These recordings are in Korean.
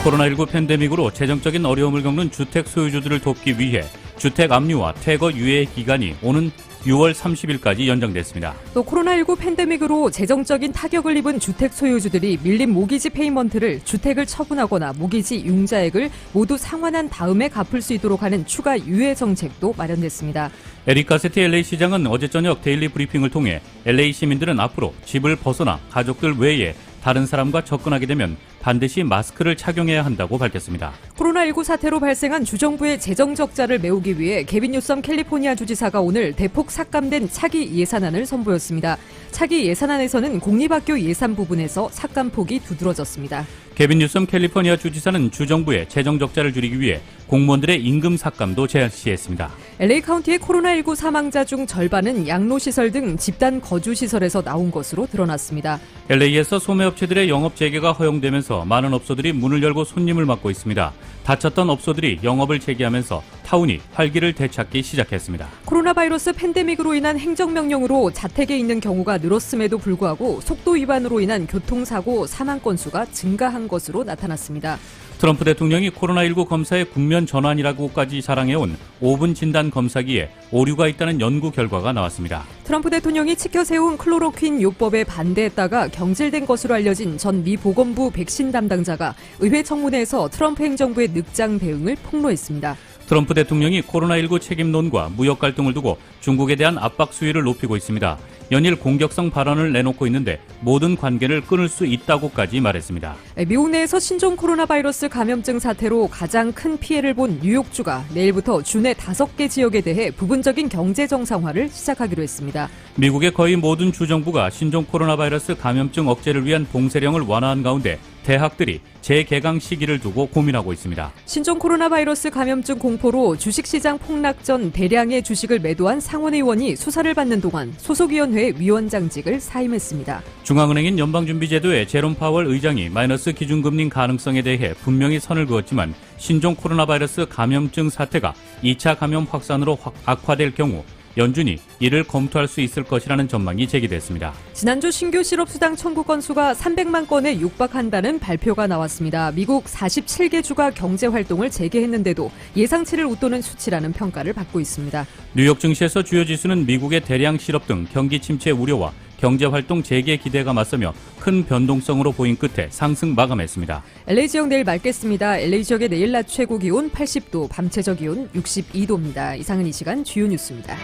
코로나19 팬데믹으로 재정적인 어려움을 겪는 주택 소유주들을 돕기 위해 주택 압류와 퇴거 유예 기간이 오는 6월 30일까지 연장됐습니다. 또 코로나19 팬데믹으로 재정적인 타격을 입은 주택 소유주들이 밀린 모기지 페이먼트를 주택을 처분하거나 모기지 융자액을 모두 상환한 다음에 갚을 수 있도록 하는 추가 유예 정책도 마련됐습니다. 에릭 가세티 LA시장은 어제 저녁 데일리 브리핑을 통해 LA 시민들은 앞으로 집을 벗어나 가족들 외에 다른 사람과 접근하게 되면 반드시 마스크를 착용해야 한다고 밝혔습니다. 코로나19 사태로 발생한 주정부의 재정 적자를 메우기 위해 게빈 뉴섬 캘리포니아 주지사가 오늘 대폭 삭감된 차기 예산안을 선보였습니다. 차기 예산안에서는 공립학교 예산 부분에서 삭감폭이 두드러졌습니다. 게빈 뉴섬 캘리포니아 주지사는 주정부의 재정 적자를 줄이기 위해 공무원들의 임금 삭감도 제시했습니다. LA 카운티의 코로나19 사망자 중 절반은 양로시설 등 집단 거주시설에서 나온 것으로 드러났습니다. LA에서 소매업체들의 영업 재개가 허용되면서 많은 업소들이 문을 열고 손님을 맡고 있습니다. 닫혔던 업소들이 영업을 재개하면서 타운이 활기를 되찾기 시작했습니다. 코로나 바이러스 팬데믹으로 인한 행정명령으로 자택에 있는 경우가 늘었음에도 불구하고 속도 위반으로 인한 교통사고 사망 건수가 증가한 것으로 나타났습니다. 트럼프 대통령이 코로나19 검사의 국면 전환이라고까지 자랑해온 5분 진단 검사기에 오류가 있다는 연구 결과가 나왔습니다. 트럼프 대통령이 치켜세운 클로로퀸 요법에 반대했다가 경질된 것으로 알려진 전 미 보건부 백신 담당자가 의회 청문회에서 트럼프 행정부의 늑장 대응을 폭로했습니다. 트럼프 대통령이 코로나19 책임론과 무역 갈등을 두고 중국에 대한 압박 수위를 높이고 있습니다. 연일 공격성 발언을 내놓고 있는데 모든 관계를 끊을 수 있다고까지 말했습니다. 미국 내에서 신종 코로나 바이러스 감염증 사태로 가장 큰 피해를 본 뉴욕주가 내일부터 주내 5개 지역에 대해 부분적인 경제 정상화를 시작하기로 했습니다. 미국의 거의 모든 주정부가 신종 코로나 바이러스 감염증 억제를 위한 봉쇄령을 완화한 가운데 대학들이 재개강 시기를 두고 고민하고 있습니다. 신종 코로나 바이러스 감염증 공포로 주식시장 폭락 전 대량의 주식을 매도한 상원의원이 수사를 받는 동안 소속위원회 위원장직을 사임했습니다. 중앙은행인 연방준비제도의 제롬 파월 의장이 마이너스 기준금리 가능성에 대해 분명히 선을 그었지만 신종 코로나 바이러스 감염증 사태가 2차 감염 확산으로 악화될 경우 연준이 이를 검토할 수 있을 것이라는 전망이 제기됐습니다. 지난주 신규 실업수당 청구 건수가 300만 건에 육박한다는 발표가 나왔습니다. 미국 47개 주가 경제활동을 재개했는데도 예상치를 웃도는 수치라는 평가를 받고 있습니다. 뉴욕 증시에서 주요 지수는 미국의 대량 실업 등 경기 침체 우려와 경제활동 재개 기대가 맞서며 큰 변동성으로 보인 끝에 상승 마감했습니다. LA 지역 내일 맑겠습니다. LA 지역의 내일 낮 최고 기온 80도, 밤 최저 기온 62도입니다. 이상은 이 시간 주요 뉴스입니다.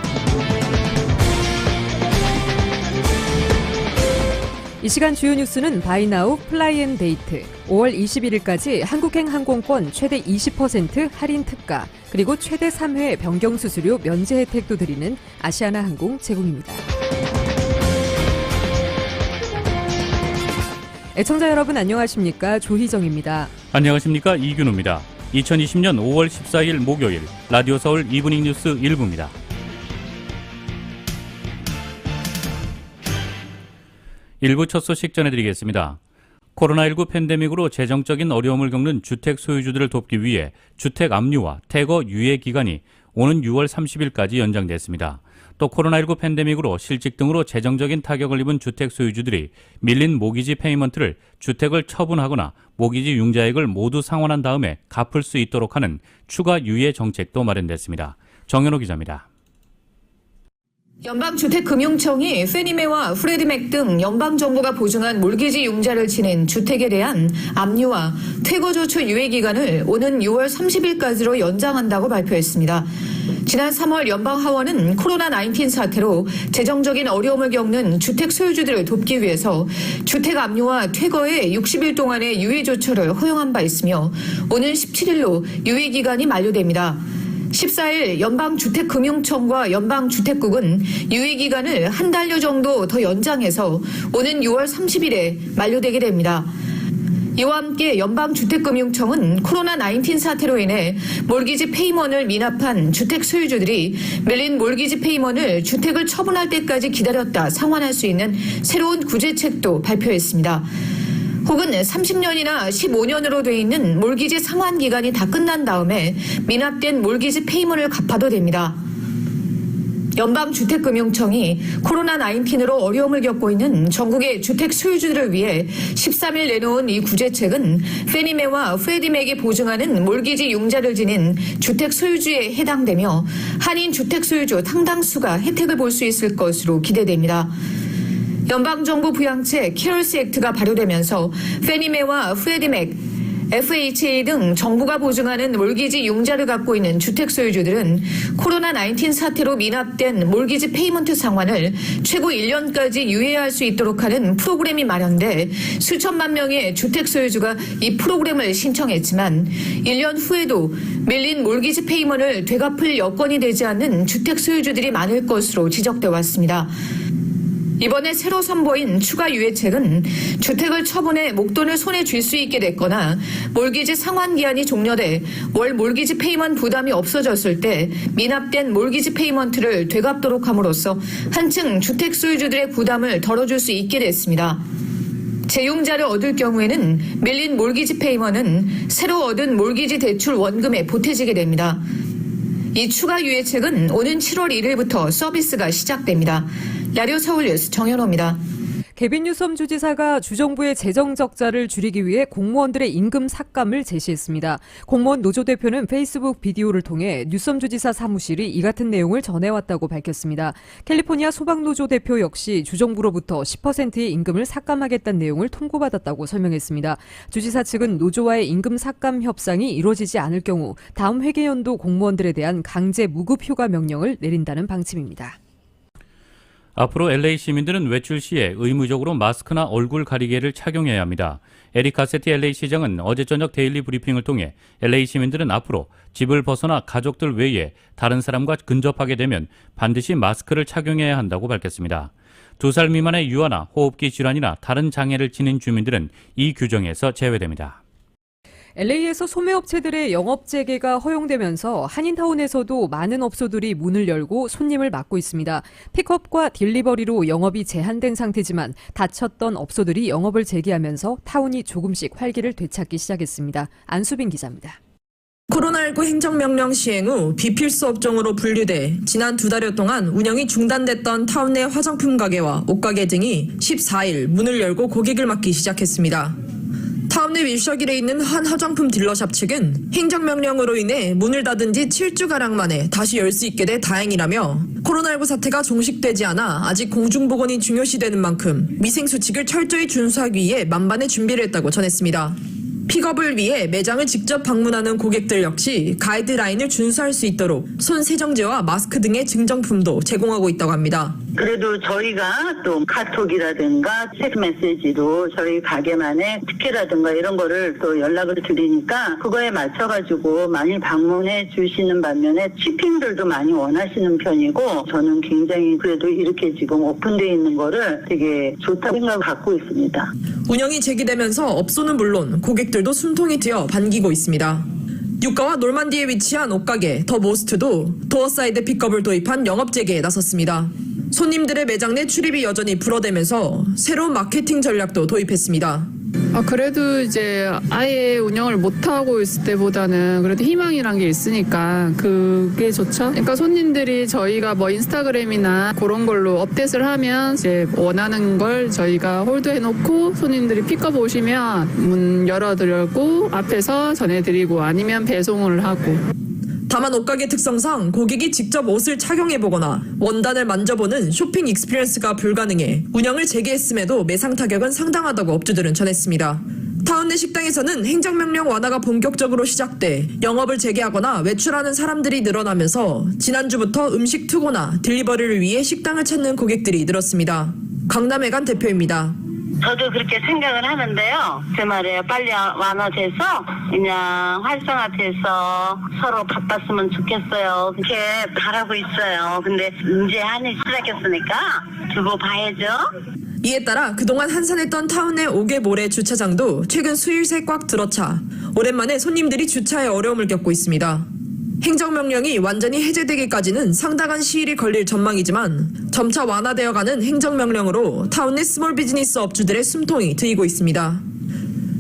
이 시간 주요 뉴스는 바이나우 플라이앤데이트, 5월 21일까지 한국행 항공권 최대 20% 할인 특가, 그리고 최대 3회 변경수수료 면제 혜택도 드리는 아시아나항공 제공입니다. 애청자 여러분 안녕하십니까? 조희정입니다. 안녕하십니까? 이균호입니다. 2020년 5월 14일 목요일 라디오 서울 이브닝 뉴스 1부입니다. 일부 첫 소식 전해드리겠습니다. 코로나19 팬데믹으로 재정적인 어려움을 겪는 주택 소유주들을 돕기 위해 주택 압류와 퇴거 유예 기간이 오는 6월 30일까지 연장됐습니다. 또 코로나19 팬데믹으로 실직 등으로 재정적인 타격을 입은 주택 소유주들이 밀린 모기지 페이먼트를 주택을 처분하거나 모기지 융자액을 모두 상환한 다음에 갚을 수 있도록 하는 추가 유예 정책도 마련됐습니다. 정현호 기자입니다. 연방주택금융청이 페니메와 프레디맥 등 연방정부가 보증한 몰기지 융자를 지닌 주택에 대한 압류와 퇴거조처 유예기간을 오는 6월 30일까지로 연장한다고 발표했습니다. 지난 3월 연방하원은 코로나19 사태로 재정적인 어려움을 겪는 주택 소유주들을 돕기 위해서 주택 압류와 퇴거에 60일 동안의 유예조처를 허용한 바 있으며 오는 17일로 유예기간이 만료됩니다. 14일 연방주택금융청과 연방주택국은 유예기간을 한 달여 정도 더 연장해서 오는 6월 30일에 만료되게 됩니다. 이와 함께 연방주택금융청은 코로나19 사태로 인해 몰기지 페이먼을 미납한 주택 소유주들이 밀린 몰기지 페이먼을 주택을 처분할 때까지 기다렸다 상환할 수 있는 새로운 구제책도 발표했습니다. 혹은 30년이나 15년으로 돼 있는 몰기지 상환 기간이 다 끝난 다음에 미납된 몰기지 페이먼을 갚아도 됩니다. 연방주택금융청이 코로나19로 어려움을 겪고 있는 전국의 주택 소유주들을 위해 13일 내놓은 이 구제책은 페니메와 프레디맥이 보증하는 몰기지 융자를 지닌 주택 소유주에 해당되며 한인 주택 소유주 상당수가 혜택을 볼 수 있을 것으로 기대됩니다. 연방정부 부양책 캐럴스 액트가 발효되면서 페니메와 프레디맥, FHA 등 정부가 보증하는 몰기지 융자를 갖고 있는 주택 소유주들은 코로나19 사태로 미납된 몰기지 페이먼트 상환을 최고 1년까지 유예할 수 있도록 하는 프로그램이 마련돼 수천만 명의 주택 소유주가 이 프로그램을 신청했지만 1년 후에도 밀린 몰기지 페이먼트를 되갚을 여건이 되지 않는 주택 소유주들이 많을 것으로 지적돼 왔습니다. 이번에 새로 선보인 추가 유예책은 주택을 처분해 목돈을 손에 쥘 수 있게 됐거나 몰기지 상환 기한이 종료돼 월 몰기지 페이먼트 부담이 없어졌을 때 미납된 몰기지 페이먼트를 되갚도록 함으로써 한층 주택 소유주들의 부담을 덜어줄 수 있게 됐습니다. 재융자를 얻을 경우에는 밀린 몰기지 페이먼트는 새로 얻은 몰기지 대출 원금에 보태지게 됩니다. 이 추가 유예책은 오는 7월 1일부터 서비스가 시작됩니다. 라디오 서울뉴스 정현호입니다. 개빈 뉴섬 주지사가 주정부의 재정 적자를 줄이기 위해 공무원들의 임금 삭감을 제시했습니다. 공무원 노조 대표는 페이스북 비디오를 통해 뉴섬 주지사 사무실이 이 같은 내용을 전해왔다고 밝혔습니다. 캘리포니아 소방노조 대표 역시 주정부로부터 10%의 임금을 삭감하겠다는 내용을 통보받았다고 설명했습니다. 주지사 측은 노조와의 임금 삭감 협상이 이루어지지 않을 경우 다음 회계연도 공무원들에 대한 강제 무급 휴가 명령을 내린다는 방침입니다. 앞으로 LA 시민들은 외출 시에 의무적으로 마스크나 얼굴 가리개를 착용해야 합니다. 에릭 가세티 LA 시장은 어제 저녁 데일리 브리핑을 통해 LA 시민들은 앞으로 집을 벗어나 가족들 외에 다른 사람과 근접하게 되면 반드시 마스크를 착용해야 한다고 밝혔습니다. 2살 미만의 유아나 호흡기 질환이나 다른 장애를 지닌 주민들은 이 규정에서 제외됩니다. LA에서 소매업체들의 영업 재개가 허용되면서 한인타운에서도 많은 업소들이 문을 열고 손님을 맡고 있습니다. 픽업과 딜리버리로 영업이 제한된 상태지만 닫혔던 업소들이 영업을 재개하면서 타운이 조금씩 활기를 되찾기 시작했습니다. 안수빈 기자입니다. 코로나19 행정명령 시행 후 비필수 업종으로 분류돼 지난 2달여 동안 운영이 중단됐던 타운 내 화장품 가게와 옷가게 등이 14일 문을 열고 고객을 맞기 시작했습니다. 타운 내 밀셔길에 있는 한 화장품 딜러샵 측은 행정명령으로 인해 문을 닫은 지 7주가량 만에 다시 열 수 있게 돼 다행이라며 코로나19 사태가 종식되지 않아 아직 공중보건이 중요시되는 만큼 위생수칙을 철저히 준수하기 위해 만반의 준비를 했다고 전했습니다. 픽업을 위해 매장을 직접 방문하는 고객들 역시 가이드라인을 준수할 수 있도록 손 세정제와 마스크 등의 증정품도 제공하고 있다고 합니다. 그래도 저희가 또 카톡이라든가 텍스트 메시지로 저희 가게만의 특혜라든가 이런 거를 또 연락을 드리니까 그거에 맞춰가지고 많이 방문해 주시는 반면에 shipping들도 많이 원하시는 편이고 저는 굉장히 그래도 이렇게 지금 오픈되어 있는 거를 되게 좋다고 생각을 갖고 있습니다. 운영이 재개되면서 업소는 물론 고객들도 숨통이 트여 반기고 있습니다. 유가와 놀만디에 위치한 옷가게 더 모스트도 도어사이드 픽업을 도입한 영업 재개에 나섰습니다. 손님들의 매장 내 출입이 여전히 불어대면서 새로운 마케팅 전략도 도입했습니다. 그래도 이제 아예 운영을 못하고 있을 때보다는 그래도 희망이란 게 있으니까 그게 좋죠. 그러니까 손님들이 저희가 뭐 인스타그램이나 그런 걸로 업데이트를 하면 이제 원하는 걸 저희가 홀드해놓고 손님들이 픽업 오시면 문 열어드리고 앞에서 전해드리고 아니면 배송을 하고. 다만 옷가게 특성상 고객이 직접 옷을 착용해보거나 원단을 만져보는 쇼핑 익스피리언스가 불가능해 운영을 재개했음에도 매상 타격은 상당하다고 업주들은 전했습니다. 타운 내 식당에서는 행정명령 완화가 본격적으로 시작돼 영업을 재개하거나 외출하는 사람들이 늘어나면서 지난주부터 음식 투고나 딜리버리를 위해 식당을 찾는 고객들이 늘었습니다. 강남회관 대표입니다. 저도 그렇게 생각을 하는데요. 제 말이에요. 빨리 완화돼서 그냥 활성화돼서 서로 바빴으면 좋겠어요. 그렇게 바라고 있어요. 근데 이제 한일 시작했으니까 두고 봐야죠. 이에 따라 그동안 한산했던 타운 내 5개 모래 주차장도 최근 수일새 꽉 들어차 오랜만에 손님들이 주차에 어려움을 겪고 있습니다. 행정명령이 완전히 해제되기까지는 상당한 시일이 걸릴 전망이지만 점차 완화되어가는 행정명령으로 타운 내 스몰 비즈니스 업주들의 숨통이 트이고 있습니다.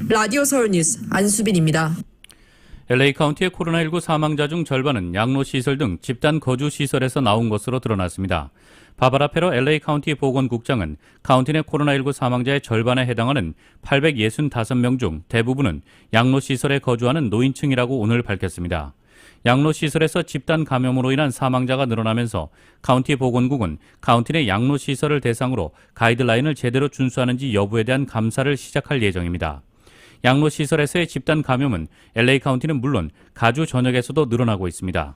라디오 서울뉴스 안수빈입니다. LA 카운티의 코로나19 사망자 중 절반은 양로시설 등 집단 거주시설에서 나온 것으로 드러났습니다. 바바라 페로 LA 카운티 보건국장은 카운티 내 코로나19 사망자의 절반에 해당하는 865명 중 대부분은 양로시설에 거주하는 노인층이라고 오늘 밝혔습니다. 양로시설에서 집단 감염으로 인한 사망자가 늘어나면서 카운티 보건국은 카운티 내 양로시설을 대상으로 가이드라인을 제대로 준수하는지 여부에 대한 감사를 시작할 예정입니다. 양로시설에서의 집단 감염은 LA 카운티는 물론 가주 전역에서도 늘어나고 있습니다.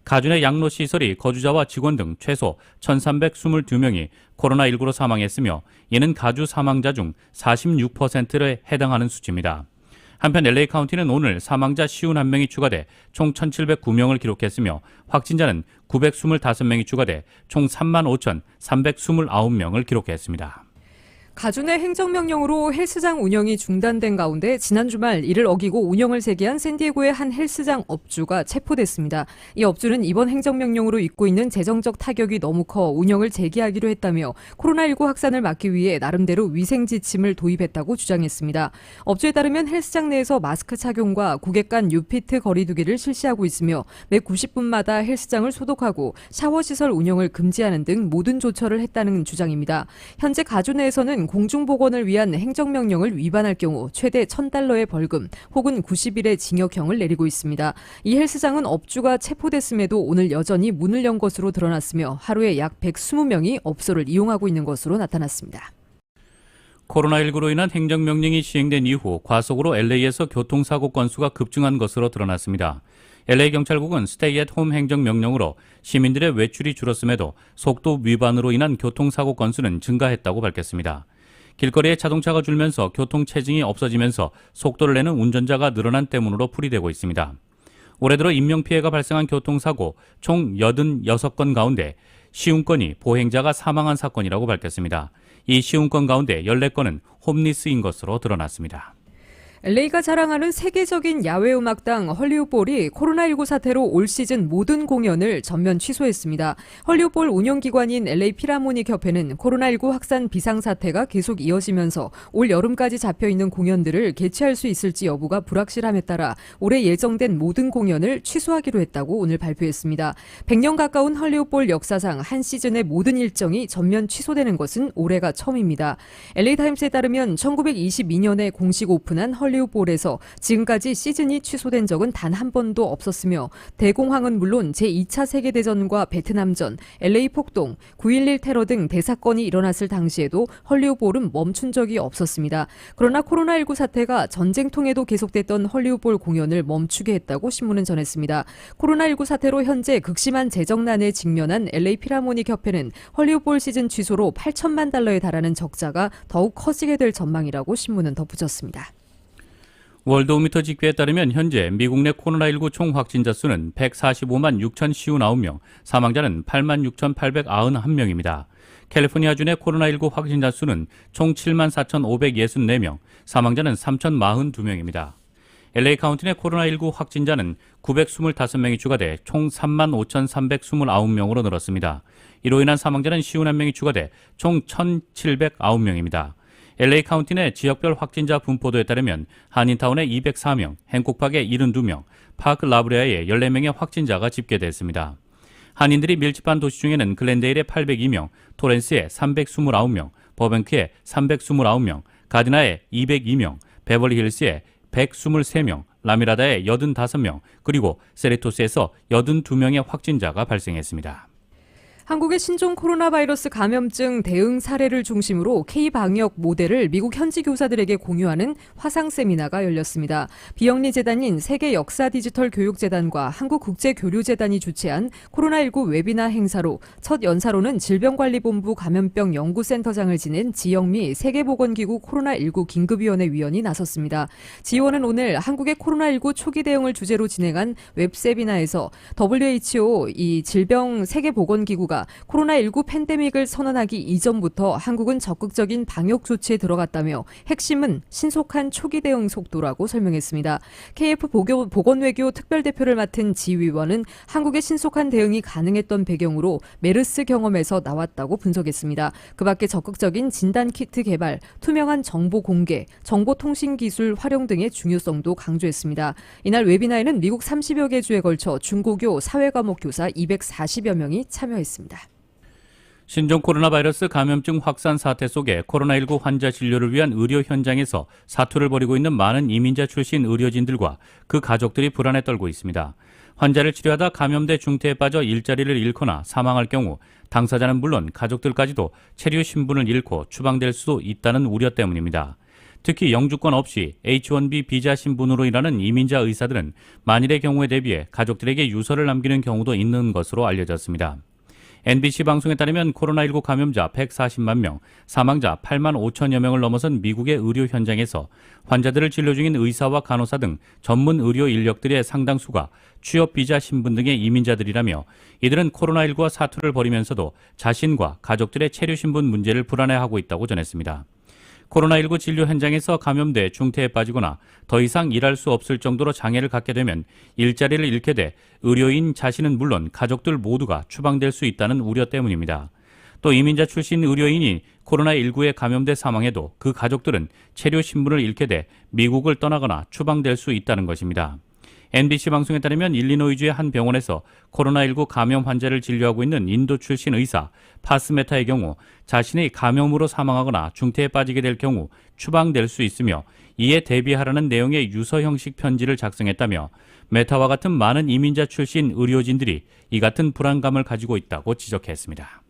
가주 내 양로시설이 거주자와 직원 등 최소 1,322명이 코로나19로 사망했으며 이는 가주 사망자 중 46%에 해당하는 수치입니다. 한편 LA 카운티는 오늘 사망자 51명이 추가돼 총 1,709명을 기록했으며 확진자는 925명이 추가돼 총 35,329명을 기록했습니다. 가주 내 행정명령으로 헬스장 운영이 중단된 가운데 지난 주말 이를 어기고 운영을 재개한 샌디에고의 한 헬스장 업주가 체포됐습니다. 이 업주는 이번 행정명령으로 입고 있는 재정적 타격이 너무 커 운영을 재개하기로 했다며 코로나19 확산을 막기 위해 나름대로 위생 지침을 도입했다고 주장했습니다. 업주에 따르면 헬스장 내에서 마스크 착용과 고객 간 6피트 거리 두기를 실시하고 있으며 매 90분마다 헬스장을 소독하고 샤워시설 운영을 금지하는 등 모든 조처를 했다는 주장입니다. 현재 가주 내에서는 공중보건을 위한 행정명령을 위반할 경우 최대 $1,000의 벌금 혹은 90일의 징역형을 내리고 있습니다. 이 헬스장은 업주가 체포됐음에도 오늘 여전히 문을 연 것으로 드러났으며 하루에 약 120명이 업소를 이용하고 있는 것으로 나타났습니다. 코로나19로 인한 행정명령이 시행된 이후 과속으로 LA에서 교통사고 건수가 급증한 것으로 드러났습니다. LA 경찰국은 스테이 앳 홈 행정명령으로 시민들의 외출이 줄었음에도 속도 위반으로 인한 교통사고 건수는 증가했다고 밝혔습니다. 길거리에 자동차가 줄면서 교통체증이 없어지면서 속도를 내는 운전자가 늘어난 때문으로 풀이되고 있습니다. 올해 들어 인명피해가 발생한 교통사고 총 86건 가운데 50건이 보행자가 사망한 사건이라고 밝혔습니다. 이 50건 가운데 14건은 홈리스인 것으로 드러났습니다. LA가 자랑하는 세계적인 야외 음악당 헐리우드볼이 코로나19 사태로 올 시즌 모든 공연을 전면 취소했습니다. 헐리우드볼 운영기관인 LA 필하모닉 협회는 코로나19 확산 비상사태가 계속 이어지면서 올 여름까지 잡혀있는 공연들을 개최할 수 있을지 여부가 불확실함에 따라 올해 예정된 모든 공연을 취소하기로 했다고 오늘 발표했습니다. 100년 가까운 헐리우드볼 역사상 한 시즌의 모든 일정이 전면 취소되는 것은 올해가 처음입니다. LA타임스에 따르면 1922년에 공식 오픈한 헐리우드볼에서 지금까지 시즌이 취소된 적은 단 한 번도 없었으며 대공황은 물론 제2차 세계대전과 베트남전, LA 폭동, 9.11 테러 등 대사건이 일어났을 당시에도 헐리우드볼은 멈춘 적이 없었습니다. 그러나 코로나19 사태가 전쟁통에도 계속됐던 헐리우드볼 공연을 멈추게 했다고 신문은 전했습니다. 코로나19 사태로 현재 극심한 재정난에 직면한 LA 필하모닉 협회는 헐리우드볼 시즌 취소로 $8,000만 달러에 달하는 적자가 더욱 커지게 될 전망이라고 신문은 덧붙였습니다. 월드오미터 집계에 따르면 현재 미국 내 코로나19 총 확진자 수는 145만 6,059명, 사망자는 8만 6,891명입니다. 캘리포니아주 내 코로나19 확진자 수는 총 7만 4,564명, 사망자는 3,042명입니다. LA 카운티 내 코로나19 확진자는 925명이 추가돼 총 3만 5,329명으로 늘었습니다. 이로 인한 사망자는 51명이 추가돼 총 1,709명입니다. LA 카운티 내 지역별 확진자 분포도에 따르면 한인타운에 204명, 행콕팍에 72명, 파크 라브레아에 14명의 확진자가 집계됐습니다. 한인들이 밀집한 도시 중에는 글렌데일에 802명, 토렌스에 329명, 버뱅크에 329명, 가디나에 202명, 베벌리힐스에 123명, 라미라다에 85명, 그리고 세리토스에서 82명의 확진자가 발생했습니다. 한국의 신종 코로나 바이러스 감염증 대응 사례를 중심으로 K-방역 모델을 미국 현지 교사들에게 공유하는 화상 세미나가 열렸습니다. 비영리 재단인 세계 역사 디지털 교육재단과 한국국제교류재단이 주최한 코로나19 웨비나 행사로 첫 연사로는 질병관리본부 감염병 연구센터장을 지낸 지영미 세계보건기구 코로나19 긴급위원회 위원이 나섰습니다. 지 의원은 오늘 한국의 코로나19 초기 대응을 주제로 진행한 웹세미나에서 WHO 이 질병 세계보건기구가 정부가 코로나19 팬데믹을 선언하기 이전부터 한국은 적극적인 방역 조치에 들어갔다며 핵심은 신속한 초기 대응 속도라고 설명했습니다. KF 보건외교 특별대표를 맡은 지위원은 한국의 신속한 대응이 가능했던 배경으로 메르스 경험에서 나왔다고 분석했습니다. 그 밖에 적극적인 진단키트 개발, 투명한 정보 공개, 정보통신기술 활용 등의 중요성도 강조했습니다. 이날 웨비나에는 미국 30여 개 주에 걸쳐 중고교 사회과목 교사 240여 명이 참여했습니다. 신종 코로나 바이러스 감염증 확산 사태 속에 코로나19 환자 진료를 위한 의료 현장에서 사투를 벌이고 있는 많은 이민자 출신 의료진들과 그 가족들이 불안에 떨고 있습니다. 환자를 치료하다 감염돼 중태에 빠져 일자리를 잃거나 사망할 경우 당사자는 물론 가족들까지도 체류 신분을 잃고 추방될 수도 있다는 우려 때문입니다. 특히 영주권 없이 H-1B 비자 신분으로 일하는 이민자 의사들은 만일의 경우에 대비해 가족들에게 유서를 남기는 경우도 있는 것으로 알려졌습니다. NBC 방송에 따르면 코로나19 감염자 140만 명, 사망자 8만 5천여 명을 넘어선 미국의 의료 현장에서 환자들을 진료 중인 의사와 간호사 등 전문 의료 인력들의 상당수가 취업 비자 신분 등의 이민자들이라며 이들은 코로나19와 사투를 벌이면서도 자신과 가족들의 체류 신분 문제를 불안해하고 있다고 전했습니다. 코로나19 진료 현장에서 감염돼 중태에 빠지거나 더 이상 일할 수 없을 정도로 장애를 갖게 되면 일자리를 잃게 돼 의료인 자신은 물론 가족들 모두가 추방될 수 있다는 우려 때문입니다. 또 이민자 출신 의료인이 코로나19에 감염돼 사망해도 그 가족들은 체류 신분을 잃게 돼 미국을 떠나거나 추방될 수 있다는 것입니다. NBC 방송에 따르면 일리노이주의 한 병원에서 코로나19 감염 환자를 진료하고 있는 인도 출신 의사 파스메타의 경우 자신이 감염으로 사망하거나 중태에 빠지게 될 경우 추방될 수 있으며 이에 대비하라는 내용의 유서 형식 편지를 작성했다며 메타와 같은 많은 이민자 출신 의료진들이 이 같은 불안감을 가지고 있다고 지적했습니다.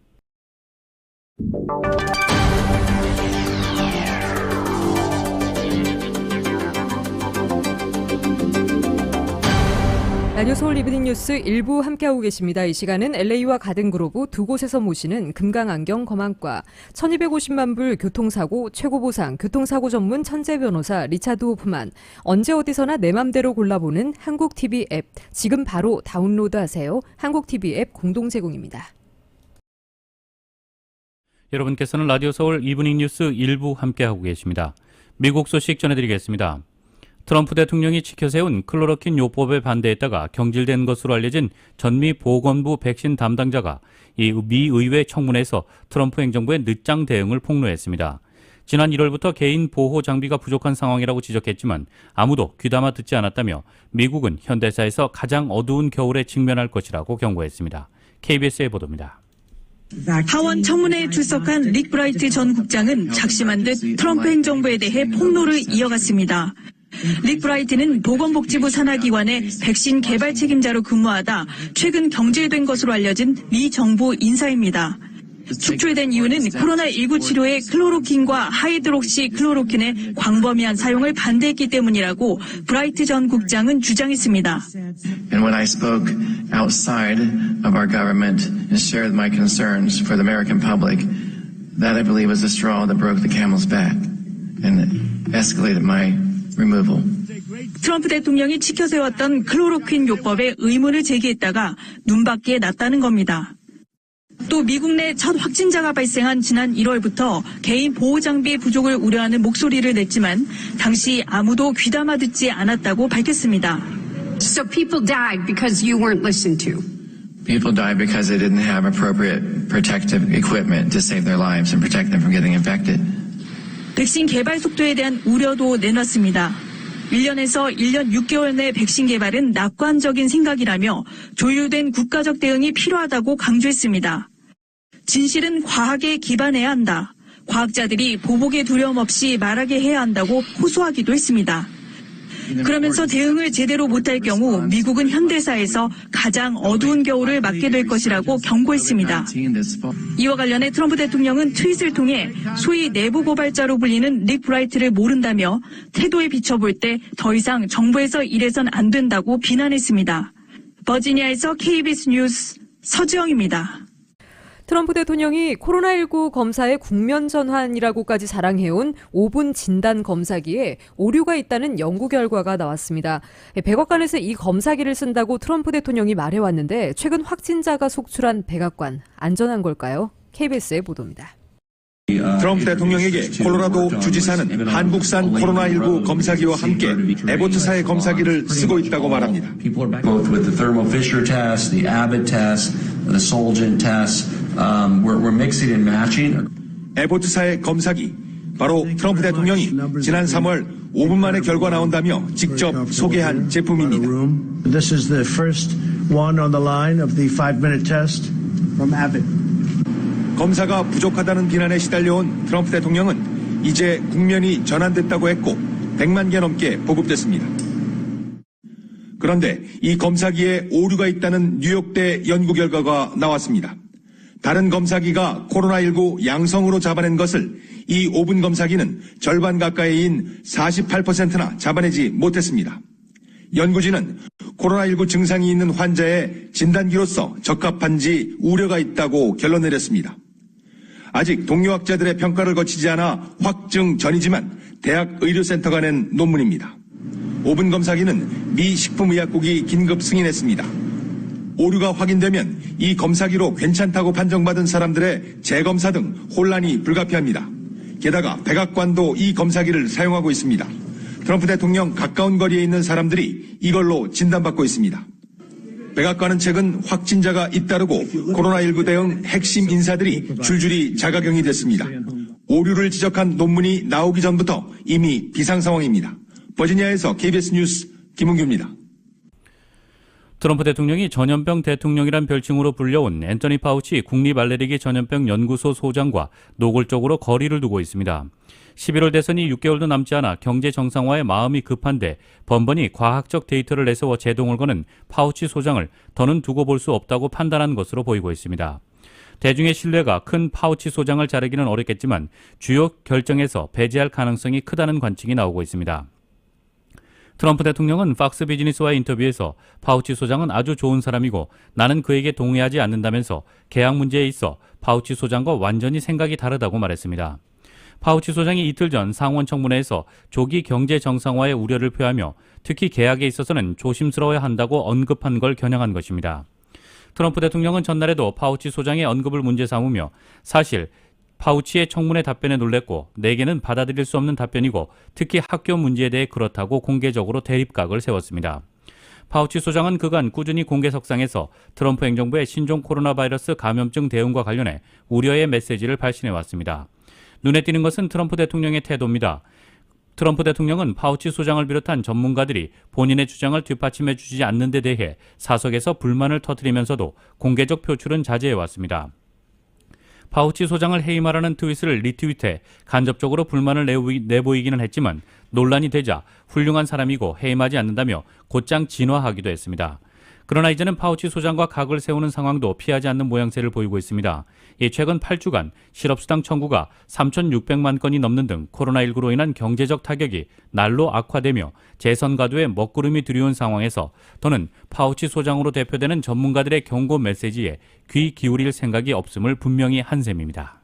라디오 서울 이브닝 뉴스 일부 함께하고 계십니다. 이 시간은 LA와 가든그로브 두 곳에서 모시는 금강안경 검안과 1250만 불 교통사고 최고보상 교통사고 전문 천재 변호사 리차드 호프만, 언제 어디서나 내 맘대로 골라보는 한국TV 앱 지금 바로 다운로드하세요. 한국TV 앱 공동 제공입니다. 여러분께서는 라디오 서울 이브닝 뉴스 일부 함께하고 계십니다. 미국 소식 전해드리겠습니다. 트럼프 대통령이 지켜세운 클로로킨 요법에 반대했다가 경질된 것으로 알려진 전미 보건부 백신 담당자가 이 미 의회 청문회에서 트럼프 행정부의 늦장 대응을 폭로했습니다. 지난 1월부터 개인 보호 장비가 부족한 상황이라고 지적했지만 아무도 귀담아 듣지 않았다며 미국은 현대사에서 가장 어두운 겨울에 직면할 것이라고 경고했습니다. KBS의 보도입니다. 하원 청문회에 출석한 릭 브라이트 전 국장은 작심한 듯 트럼프 행정부에 대해 폭로를 이어갔습니다. 릭 브라이트는 보건복지부 산하기관의 백신 개발 책임자로 근무하다 최근 경질된 것으로 알려진 미 정부 인사입니다. 축출된 이유는 코로나19 치료에 클로로킨과 하이드록시 클로로킨의 광범위한 사용을 반대했기 때문이라고 브라이트 전 국장은 주장했습니다. And when I spoke outside of our government and shared my concerns for the American public, that I believe was the straw that broke the camel's back and escalated my removal. 트럼프 대통령이 지켜세웠던 클로로퀸 요법에 의문을 제기했다가 눈밖에 났다는 겁니다. 또 미국 내 첫 확진자가 발생한 지난 1월부터 개인 보호 장비 부족을 우려하는 목소리를 냈지만 당시 아무도 귀담아 듣지 않았다고 밝혔습니다. So people died because you weren't listened to. People died because they didn't have appropriate protective equipment to save their lives and protect them from getting infected. 백신 개발 속도에 대한 우려도 내놨습니다. 1년에서 1년 6개월 내 백신 개발은 낙관적인 생각이라며 조율된 국가적 대응이 필요하다고 강조했습니다. 진실은 과학에 기반해야 한다. 과학자들이 보복의 두려움 없이 말하게 해야 한다고 호소하기도 했습니다. 그러면서 대응을 제대로 못할 경우 미국은 현대사에서 가장 어두운 겨울을 맞게 될 것이라고 경고했습니다. 이와 관련해 트럼프 대통령은 트윗을 통해 소위 내부 고발자로 불리는 릭 브라이트를 모른다며 태도에 비춰볼 때 더 이상 정부에서 이래선 안 된다고 비난했습니다. 버지니아에서 KBS 뉴스 서지영입니다. 트럼프 대통령이 코로나19 검사의 국면 전환이라고까지 자랑해온 5분 진단 검사기에 오류가 있다는 연구 결과가 나왔습니다. 백악관에서 이 검사기를 쓴다고 트럼프 대통령이 말해왔는데 최근 확진자가 속출한 백악관 안전한 걸까요? KBS의 보도입니다. 트럼프 대통령에게 콜로라도 주지사는 한국산 코로나19 검사기와 함께 에보트사의 검사기를 쓰고 있다고 말합니다. Both with the Thermo Fisher test, the Abbott test, the Solgen test, we're mixing and matching. 에보트사의 검사기, 바로 트럼프 대통령이 지난 3월 5분 만에 결과 나온다며 직접 소개한 제품입니다. This is the first one on the line of the 5-minute test from Abbott. 검사가 부족하다는 비난에 시달려온 트럼프 대통령은 이제 국면이 전환됐다고 했고 100만 개 넘게 보급됐습니다. 그런데 이 검사기에 오류가 있다는 뉴욕대 연구 결과가 나왔습니다. 다른 검사기가 코로나19 양성으로 잡아낸 것을 이 5분 검사기는 절반 가까이인 48%나 잡아내지 못했습니다. 연구진은 코로나19 증상이 있는 환자의 진단기로서 적합한지 우려가 있다고 결론 내렸습니다. 아직 동료학자들의 평가를 거치지 않아 확증 전이지만 대학 의료센터가 낸 논문입니다. 5분 검사기는 미 식품의약국이 긴급 승인했습니다. 오류가 확인되면 이 검사기로 괜찮다고 판정받은 사람들의 재검사 등 혼란이 불가피합니다. 게다가 백악관도 이 검사기를 사용하고 있습니다. 트럼프 대통령 가까운 거리에 있는 사람들이 이걸로 진단받고 있습니다. 백악관은 최근 확진자가 잇따르고 코로나19 대응 핵심 인사들이 줄줄이 자가격리 됐습니다. 오류를 지적한 논문이 나오기 전부터 이미 비상 상황입니다. 버지니아에서 KBS 뉴스 김은규입니다. 트럼프 대통령이 전염병 대통령이란 별칭으로 불려온 앤서니 파우치 국립알레르기 전염병 연구소 소장과 노골적으로 거리를 두고 있습니다. 11월 대선이 6개월도 남지 않아 경제 정상화에 마음이 급한데 번번이 과학적 데이터를 내세워 제동을 거는 파우치 소장을 더는 두고 볼 수 없다고 판단한 것으로 보이고 있습니다. 대중의 신뢰가 큰 파우치 소장을 자르기는 어렵겠지만 주요 결정에서 배제할 가능성이 크다는 관측이 나오고 있습니다. 트럼프 대통령은 팍스 비즈니스와의 인터뷰에서 파우치 소장은 아주 좋은 사람이고 나는 그에게 동의하지 않는다면서 계약 문제에 있어 파우치 소장과 완전히 생각이 다르다고 말했습니다. 파우치 소장이 이틀 전 상원 청문회에서 조기 경제 정상화의 우려를 표하며 특히 계약에 있어서는 조심스러워야 한다고 언급한 걸 겨냥한 것입니다. 트럼프 대통령은 전날에도 파우치 소장의 언급을 문제 삼으며 사실 파우치의 청문회 답변에 놀랬고 내게는 받아들일 수 없는 답변이고 특히 학교 문제에 대해 그렇다고 공개적으로 대립각을 세웠습니다. 파우치 소장은 그간 꾸준히 공개석상에서 트럼프 행정부의 신종 코로나 바이러스 감염증 대응과 관련해 우려의 메시지를 발신해왔습니다. 눈에 띄는 것은 트럼프 대통령의 태도입니다. 트럼프 대통령은 파우치 소장을 비롯한 전문가들이 본인의 주장을 뒷받침해주지 않는 데 대해 사석에서 불만을 터뜨리면서도 공개적 표출은 자제해왔습니다. 파우치 소장을 해임하라는 트윗을 리트윗해 간접적으로 불만을 내보이기는 했지만 논란이 되자 훌륭한 사람이고 해임하지 않는다며 곧장 진화하기도 했습니다. 그러나 이제는 파우치 소장과 각을 세우는 상황도 피하지 않는 모양새를 보이고 있습니다. 최근 8주간 실업수당 청구가 3,600만 건이 넘는 등 코로나19로 인한 경제적 타격이 날로 악화되며 재선 가도에 먹구름이 들이온 상황에서 더는 파우치 소장으로 대표되는 전문가들의 경고 메시지에 귀 기울일 생각이 없음을 분명히 한 셈입니다.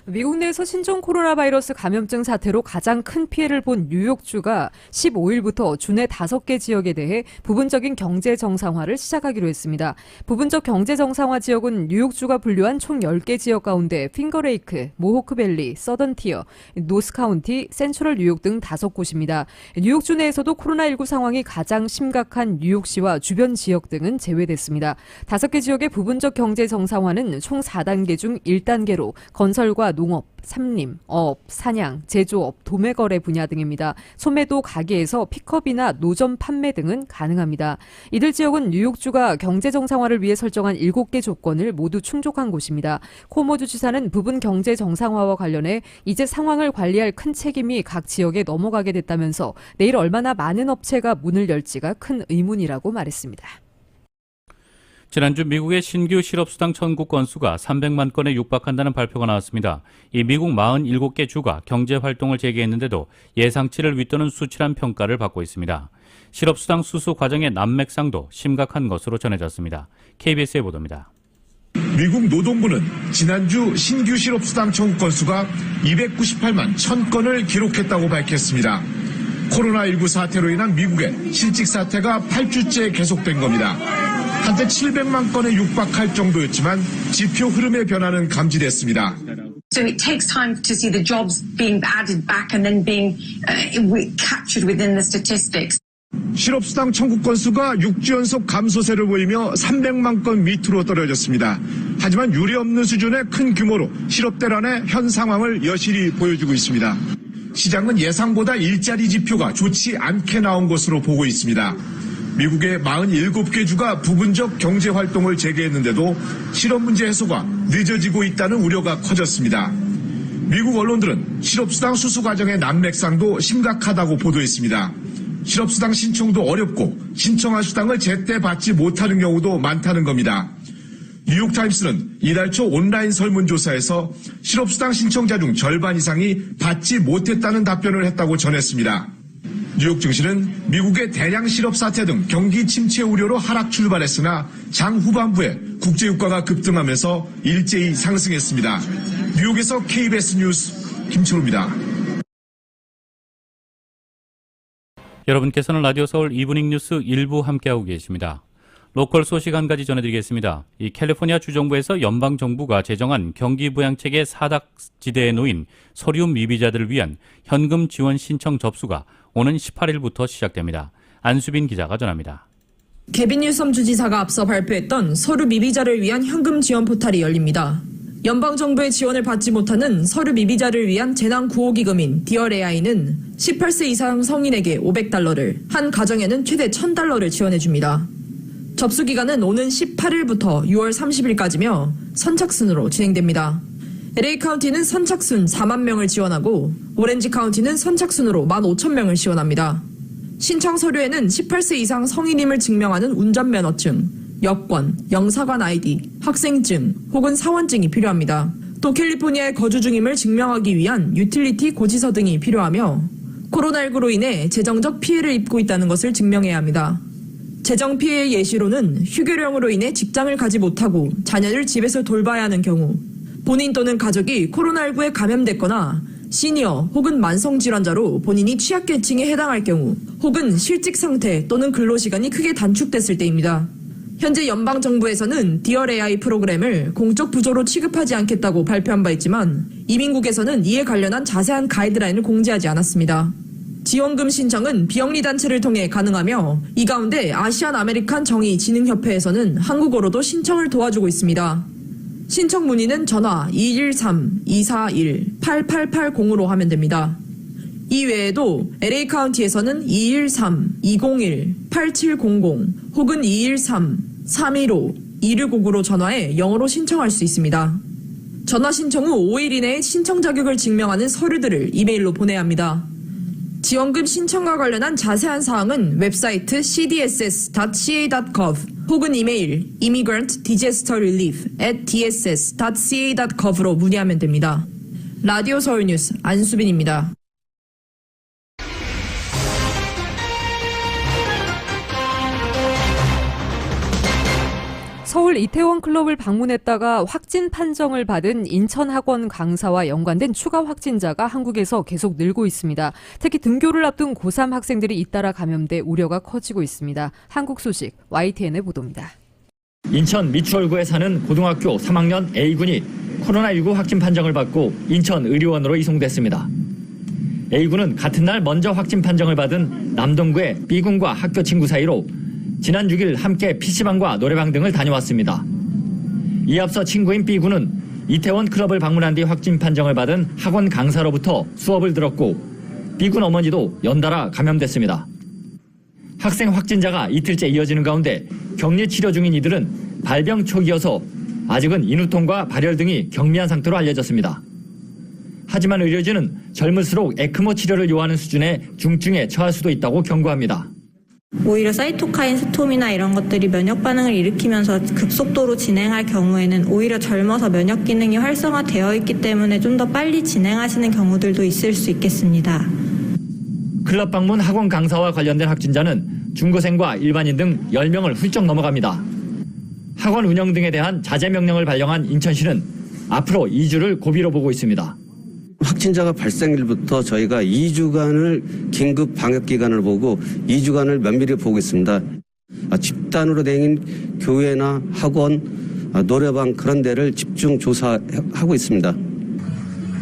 미국 내에서 신종 코로나 바이러스 감염증 사태로 가장 큰 피해를 본 뉴욕주가 15일부터 주내 5개 지역에 대해 부분적인 경제 정상화를 시작하기로 했습니다. 부분적 경제 정상화 지역은 뉴욕주가 분류한 총 10개 지역 가운데 핑거레이크, 모호크밸리, 서던티어, 노스카운티, 센트럴 뉴욕 등 5곳입니다. 뉴욕주 내에서도 코로나19 상황이 가장 심각한 뉴욕시와 주변 지역 등은 제외됐습니다. 5개 지역의 부분적 경제 정상화는 총 4단계 중 1단계로 건설과 농업, 산림, 어업, 사냥, 제조업, 도매거래 분야 등입니다. 소매도 가게에서 픽업이나 노점 판매 등은 가능합니다. 이들 지역은 뉴욕주가 경제 정상화를 위해 설정한 7개 조건을 모두 충족한 곳입니다. 코모주 지사는 부분 경제 정상화와 관련해 이제 상황을 관리할 큰 책임이 각 지역에 넘어가게 됐다면서 내일 얼마나 많은 업체가 문을 열지가 큰 의문이라고 말했습니다. 지난주 미국의 신규 실업수당 청구 건수가 300만 건에 육박한다는 발표가 나왔습니다. 이 미국 47개 주가 경제활동을 재개했는데도 예상치를 윗도는 수치란 평가를 받고 있습니다. 실업수당 수수 과정의 난맥상도 심각한 것으로 전해졌습니다. KBS의 보도입니다. 미국 노동부는 지난주 신규 실업수당 청구 건수가 298만 1000건을 기록했다고 밝혔습니다. 코로나19 사태로 인한 미국의 실직 사태가 8주째 계속된 겁니다. 한때 700만 건에 육박할 정도였지만 지표 흐름의 변화는 감지됐습니다. So it takes time to see the jobs being added back and then being captured within the statistics. 실업수당 청구 건수가 6주 연속 감소세를 보이며 300만 건 밑으로 떨어졌습니다. 하지만 유례없는 수준의 큰 규모로 실업대란의 현 상황을 여실히 보여주고 있습니다. 시장은 예상보다 일자리 지표가 좋지 않게 나온 것으로 보고 있습니다. 미국의 47개 주가 부분적 경제활동을 재개했는데도 실업 문제 해소가 늦어지고 있다는 우려가 커졌습니다. 미국 언론들은 실업수당 수수 과정의 난맥상도 심각하다고 보도했습니다. 실업수당 신청도 어렵고 신청한 수당을 제때 받지 못하는 경우도 많다는 겁니다. 뉴욕타임스는 이달 초 온라인 설문조사에서 실업수당 신청자 중 절반 이상이 받지 못했다는 답변을 했다고 전했습니다. 뉴욕 증시는 미국의 대량 실업 사태 등 경기 침체 우려로 하락 출발했으나 장 후반부에 국제유가가 급등하면서 일제히 상승했습니다. 뉴욕에서 KBS 뉴스 김철우입니다. 여러분께서는 라디오 서울 이브닝 뉴스 일부 함께하고 계십니다. 로컬 소식 한 가지 전해드리겠습니다. 이 캘리포니아 주정부에서 연방정부가 제정한 경기부양책의 사각지대에 놓인 서류 미비자들을 위한 현금 지원 신청 접수가 오는 18일부터 시작됩니다. 안수빈 기자가 전합니다. 개빈 뉴섬 주지사가 앞서 발표했던 서류 미비자를 위한 현금 지원 포탈이 열립니다. 연방정부의 지원을 받지 못하는 서류 미비자를 위한 재난구호기금인 DRAI는 18세 이상 성인에게 $500를, 한 가정에는 최대 $1000를 지원해줍니다. 접수기간은 오는 18일부터 6월 30일까지며 선착순으로 진행됩니다. LA 카운티는 선착순 4만 명을 지원하고 오렌지 카운티는 선착순으로 15,000명을 지원합니다. 신청 서류에는 18세 이상 성인임을 증명하는 운전면허증, 여권, 영사관 아이디, 학생증 혹은 사원증이 필요합니다. 또 캘리포니아에 거주 중임을 증명하기 위한 유틸리티 고지서 등이 필요하며 코로나19로 인해 재정적 피해를 입고 있다는 것을 증명해야 합니다. 재정 피해의 예시로는 휴교령으로 인해 직장을 가지 못하고 자녀를 집에서 돌봐야 하는 경우, 본인 또는 가족이 코로나19에 감염됐거나 시니어 혹은 만성질환자로 본인이 취약계층에 해당할 경우, 혹은 실직 상태 또는 근로시간이 크게 단축됐을 때입니다. 현재 연방정부에서는 DRAI 프로그램을 공적 부조로 취급하지 않겠다고 발표한 바 있지만 이민국에서는 이에 관련한 자세한 가이드라인을 공지하지 않았습니다. 지원금 신청은 비영리단체를 통해 가능하며 이 가운데 아시안 아메리칸 정의 진흥협회에서는 한국어로도 신청을 도와주고 있습니다. 신청 문의는 전화 213-241-8880으로 하면 됩니다. 이 외에도 LA 카운티에서는 213-201-8700 혹은 213-315-2659로 전화해 영어로 신청할 수 있습니다. 전화 신청 후 5일 이내에 신청 자격을 증명하는 서류들을 이메일로 보내야 합니다. 지원금 신청과 관련한 자세한 사항은 웹사이트 cdss.ca.gov 혹은 이메일 immigrantdisasterrelief@dss.ca.gov로 문의하면 됩니다. 라디오 서울 뉴스 안수빈입니다. 서울 이태원 클럽을 방문했다가 확진 판정을 받은 인천 학원 강사와 연관된 추가 확진자가 한국에서 계속 늘고 있습니다. 특히 등교를 앞둔 고3 학생들이 잇따라 감염돼 우려가 커지고 있습니다. 한국 소식 YTN의 보도입니다. 인천 미추홀구에 사는 고등학교 3학년 A군이 코로나19 확진 판정을 받고 인천 의료원으로 이송됐습니다. A군은 같은 날 먼저 확진 판정을 받은 남동구의 B군과 학교 친구 사이로 지난 6일 함께 PC방과 노래방 등을 다녀왔습니다. 이에 앞서 친구인 B군은 이태원 클럽을 방문한 뒤 확진 판정을 받은 학원 강사로부터 수업을 들었고 B군 어머니도 연달아 감염됐습니다. 학생 확진자가 이틀째 이어지는 가운데 격리 치료 중인 이들은 발병 초기여서 아직은 인후통과 발열 등이 경미한 상태로 알려졌습니다. 하지만 의료진은 젊을수록 에크모 치료를 요하는 수준의 중증에 처할 수도 있다고 경고합니다. 오히려 사이토카인 스톰이나 이런 것들이 면역 반응을 일으키면서 급속도로 진행할 경우에는 오히려 젊어서 면역 기능이 활성화되어 있기 때문에 좀 더 빨리 진행하시는 경우들도 있을 수 있겠습니다. 클럽 방문 학원 강사와 관련된 확진자는 중고생과 일반인 등 10명을 훌쩍 넘어갑니다. 학원 운영 등에 대한 자제 명령을 발령한 인천시는 앞으로 2주를 고비로 보고 있습니다. 확진자가 발생일부터 저희가 2주간을 긴급 방역 기간을 보고 2주간을 면밀히 보고 있습니다. 집단으로 된 교회나 학원, 노래방 그런 데를 집중 조사하고 있습니다.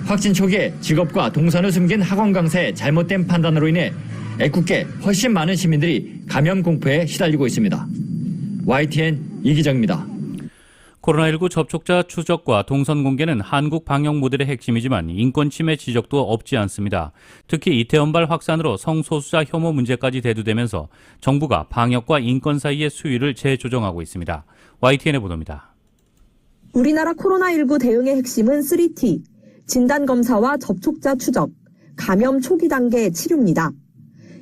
확진 초기에 직업과 동선을 숨긴 학원 강사의 잘못된 판단으로 인해 애꿎게 훨씬 많은 시민들이 감염 공포에 시달리고 있습니다. YTN 이기정입니다. 코로나19 접촉자 추적과 동선 공개는 한국 방역 모델의 핵심이지만 인권 침해 지적도 없지 않습니다. 특히 이태원발 확산으로 성소수자 혐오 문제까지 대두되면서 정부가 방역과 인권 사이의 수위를 재조정하고 있습니다. YTN의 보도입니다. 우리나라 코로나19 대응의 핵심은 3T, 진단검사와 접촉자 추적, 감염 초기 단계 치료입니다.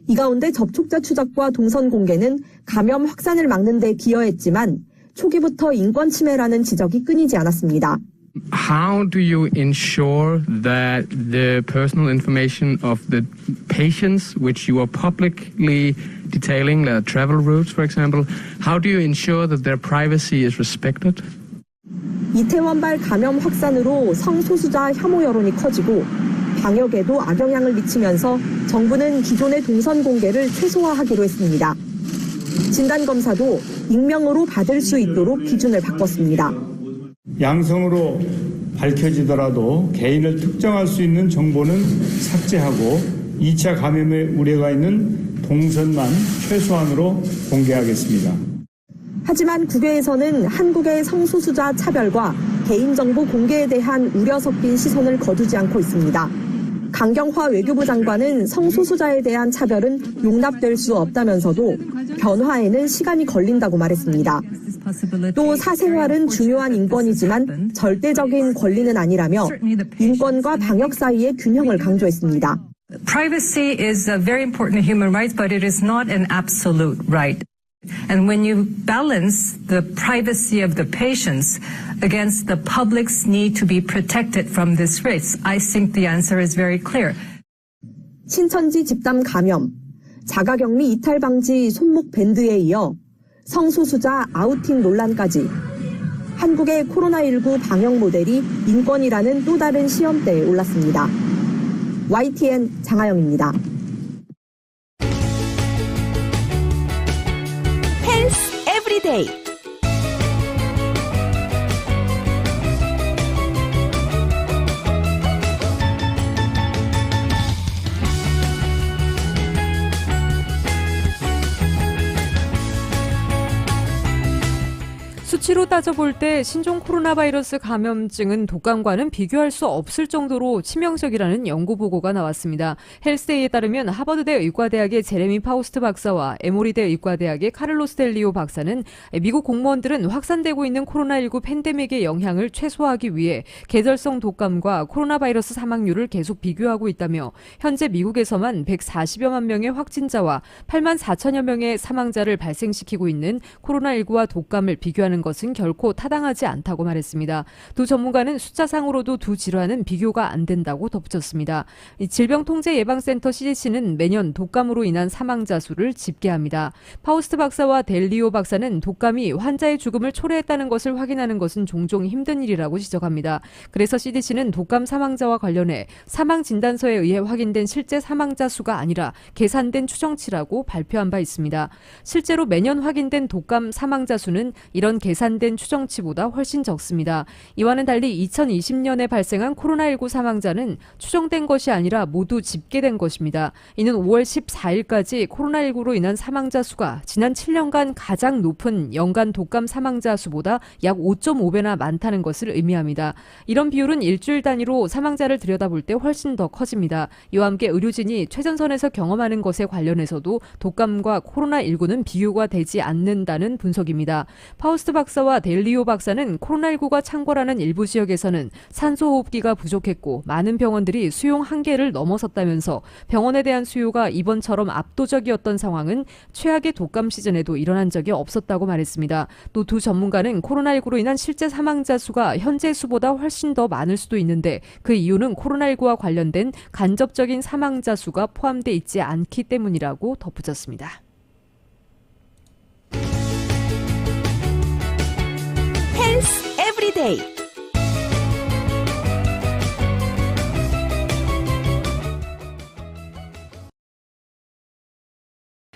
이 가운데 접촉자 추적과 동선 공개는 감염 확산을 막는 데 기여했지만 초기부터 인권 침해라는 지적이 끊이지 않았습니다. How do you ensure that the personal information of the patients, which you are publicly detailing, travel routes, for example, how do you ensure that their privacy is respected? 이태원발 감염 확산으로 성소수자 혐오 여론이 커지고 방역에도 악영향을 미치면서 정부는 기존의 동선 공개를 최소화하기로 했습니다. 진단검사도 익명으로 받을 수 있도록 기준을 바꿨습니다. 양성으로 밝혀지더라도 개인을 특정할 수 있는 정보는 삭제하고 2차 감염의 우려가 있는 동선만 최소한으로 공개하겠습니다. 하지만 국외에서는 한국의 성소수자 차별과 개인정보 공개에 대한 우려 섞인 시선을 거두지 않고 있습니다. 강경화 외교부 장관은 성소수자에 대한 차별은 용납될 수 없다면서도 변화에는 시간이 걸린다고 말했습니다. 또 사생활은 중요한 인권이지만 절대적인 권리는 아니라며 인권과 방역 사이의 균형을 강조했습니다. Privacy is a very important human right, but it is not an absolute right. And when you balance the privacy of the patients against the public's need to be protected from this risk, I think the answer is very clear. 신천지 집단 감염, 자가격리 이탈 방지 손목 밴드에 이어 성소수자 아우팅 논란까지 한국의 코로나19 방역 모델이 인권이라는 또 다른 시험대에 올랐습니다. YTN 장하영입니다. 에브리데이 수치로 따져볼 때 신종 코로나 바이러스 감염증은 독감과는 비교할 수 없을 정도로 치명적이라는 연구 보고가 나왔습니다. 헬스데이에 따르면 하버드대 의과대학의 제레미 파우스트 박사와 에모리대 의과대학의 카를로스 델리오 박사는 미국 공무원들은 확산되고 있는 코로나19 팬데믹의 영향을 최소화하기 위해 계절성 독감과 코로나 바이러스 사망률을 계속 비교하고 있다며 현재 미국에서만 140여만 명의 확진자와 8만 4천여 명의 사망자를 발생시키고 있는 코로나19와 독감을 비교하는 것은 결코 타당하지 않다고 말했습니다. 두 전문가는 숫자상으로도 두 질환은 비교가 안 된다고 덧붙였습니다. 질병통제예방센터 CDC는 매년 독감으로 인한 사망자 수를 집계합니다. 파우스트 박사와 델리오 박사는 독감이 환자의 죽음을 초래했다는 것을 확인하는 것은 종종 힘든 일이라고 지적합니다. 그래서 CDC는 독감 사망자와 관련해 사망진단서에 의해 확인된 실제 사망자 수가 아니라 계산된 추정치라고 발표한 바 있습니다. 실제로 매년 확인된 독감 사망자 수는 이런 계산된 추정치보다 훨씬 적습니다. 이와는 달리 2020년에 발생한 코로나19 사망자는 추정된 것이 아니라 모두 집계된 것입니다. 이는 5월 14일까지 코로나19로 인한 사망자 수가 지난 7년간 가장 높은 연간 독감 사망자 수보다 약 5.5배나 많다는 것을 의미합니다. 이런 비율은 일주일 단위로 사망자를 들여다볼 때 훨씬 더 커집니다. 이와 함께 의료진이 최전선에서 경험하는 것에 관련해서도 독감과 코로나19는 비교가 되지 않는다는 분석입니다. 파우스트 박사와 델리오 박사는 코로나19가 창궐하는 일부 지역에서는 산소호흡기가 부족했고 많은 병원들이 수용 한계를 넘어섰다면서 병원에 대한 수요가 이번처럼 압도적이었던 상황은 최악의 독감 시즌에도 일어난 적이 없었다고 말했습니다. 또 두 전문가는 코로나19로 인한 실제 사망자 수가 현재 수보다 훨씬 더 많을 수도 있는데 그 이유는 코로나19와 관련된 간접적인 사망자 수가 포함돼 있지 않기 때문이라고 덧붙였습니다. 헬스 에브리데이.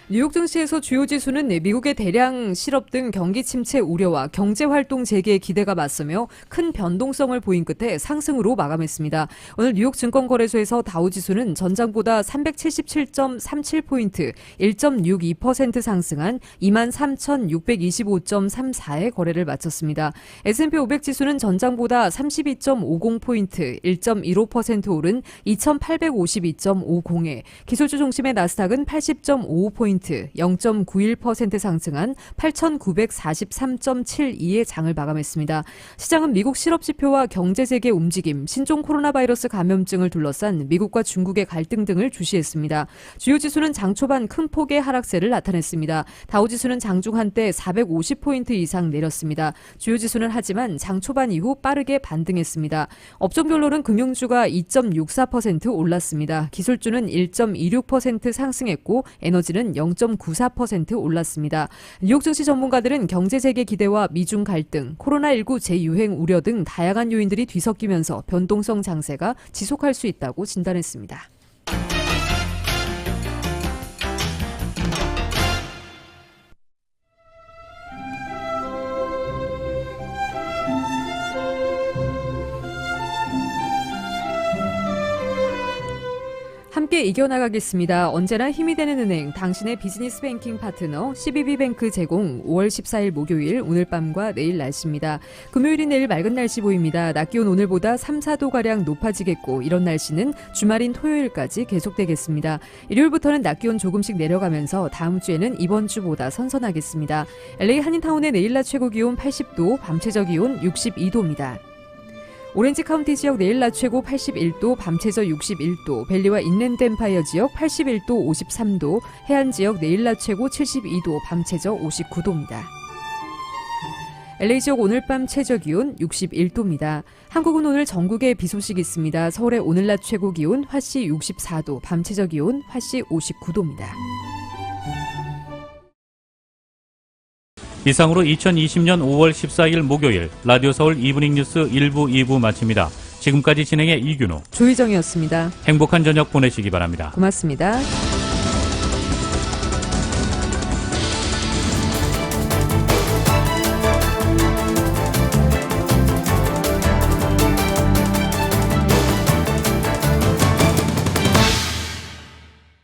뉴욕 증시에서 주요 지수는 미국의 대량 실업 등 경기 침체 우려와 경제활동 재개의 기대가 맞서며 큰 변동성을 보인 끝에 상승으로 마감했습니다. 오늘 뉴욕 증권거래소에서 다우지수는 전장보다 377.37포인트, 1.62% 상승한 23,625.34의 거래를 마쳤습니다. S&P 500지수는 전장보다 32.50포인트, 1.15% 오른 2,852.50에 기술주 중심의 나스닥은 80.55포인트, 0.91% 상승한 8,943.72의 장을 마감했습니다. 시장은 미국 실업지표와 경제재개 움직임, 신종 코로나 바이러스 감염증을 둘러싼 미국과 중국의 갈등 등을 주시했습니다. 주요 지수는 장 초반 큰 폭의 하락세를 나타냈습니다. 다우지수는 장중 한때 450포인트 이상 내렸습니다. 주요 지수는 하지만 장 초반 이후 빠르게 반등했습니다. 업종별로는 금융주가 2.64% 올랐습니다. 기술주는 1.26% 상승했고 에너지는 0.94% 올랐습니다. 뉴욕 증시 전문가들은 경제 재개 기대와 미중 갈등, 코로나19 재유행 우려 등 다양한 요인들이 뒤섞이면서 변동성 장세가 지속할 수 있다고 진단했습니다. 함께 이겨나가겠습니다. 언제나 힘이 되는 은행, 당신의 비즈니스 뱅킹 파트너 CBB뱅크 제공 5월 14일 목요일 오늘 밤과 내일 날씨입니다. 금요일인 내일 맑은 날씨 보입니다. 낮 기온 오늘보다 3, 4도가량 높아지겠고 이런 날씨는 주말인 토요일까지 계속되겠습니다. 일요일부터는 낮 기온 조금씩 내려가면서 다음 주에는 이번 주보다 선선하겠습니다. LA 한인타운의 내일 낮 최고 기온 80도, 밤 최저 기온 62도입니다. 오렌지 카운티 지역 내일 낮 최고 81도, 밤 최저 61도, 벨리와 인랜드 엠파이어 지역 81도, 53도, 해안 지역 내일 낮 최고 72도, 밤 최저 59도입니다. LA 지역 오늘 밤 최저 기온 61도입니다. 한국은 오늘 전국에 비 소식이 있습니다. 서울의 오늘 낮 최고 기온 화씨 64도, 밤 최저 기온 화씨 59도입니다. 이상으로 2020년 5월 14일 목요일 라디오 서울 이브닝 뉴스 1부, 2부 마칩니다. 지금까지 진행의 이균호, 조희정이었습니다. 행복한 저녁 보내시기 바랍니다. 고맙습니다.